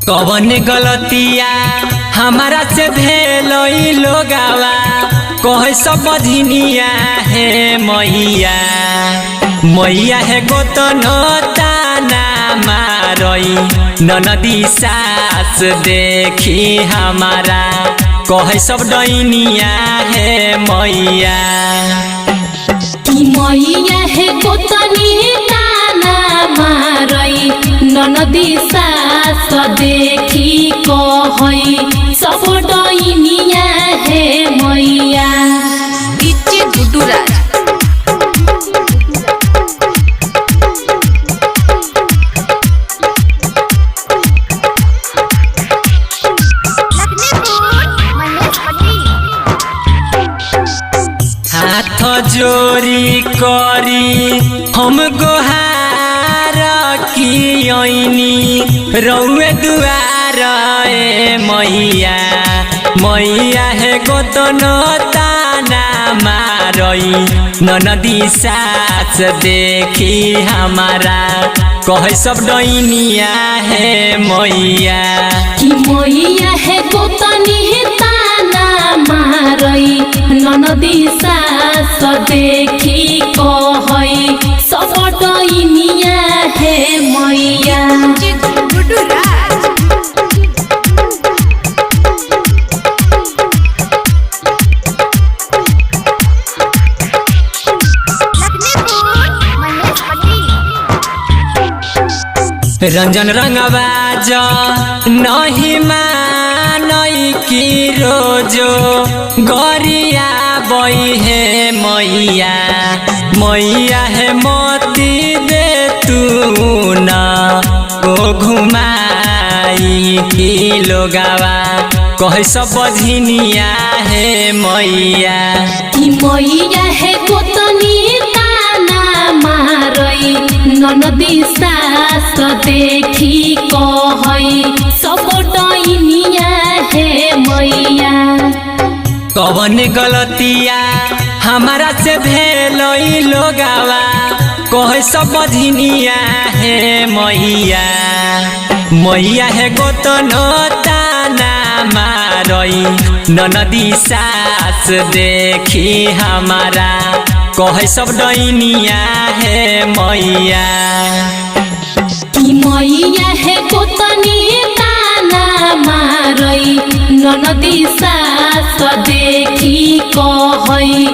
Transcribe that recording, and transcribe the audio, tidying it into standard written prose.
कवन गलतिया हमारा से भेलई लोगावा कहे सब बधिनिया है मैया मैया है गोतन ताना मारई ननदी सास देखी हमारा कहे सब डैनिया है मैया मैया है गोतनी ताना मारई ननदी सास देखी कहई सब डैनिया है मैया। डीजे गुड्डू राज हाथ जोरी करी हम गोहार की रउए दुआर ए मैया मैया है गोतन ताना मारई ननदी सास देखी हमारा कहे सब डैनिया है मैया मैया है गोतनी ताना मारई ननदी सास देखी कहई सब डैनिया है मैया। गुड्डू राज रंजन रंगबाज नहीं मानई की रोजो गरिया बई है मैया मैया है मोती दे तू न ओ घुमाई की लोगावा कहे सब बधिनिया है मैया मैया है गोतनी ताना मारई ननदी सास देखी कहई सब डैनिया है मैया। कवन गलतिया हमारा से भेलई लोगावा कहे सब बधिनिया है मैया मैया है गोतन ताना मारई ननदी सास देखी हमारा कहे सब डैनिया है मैया मैया है गोतनी ताना मारई ननदी सास देखी कहई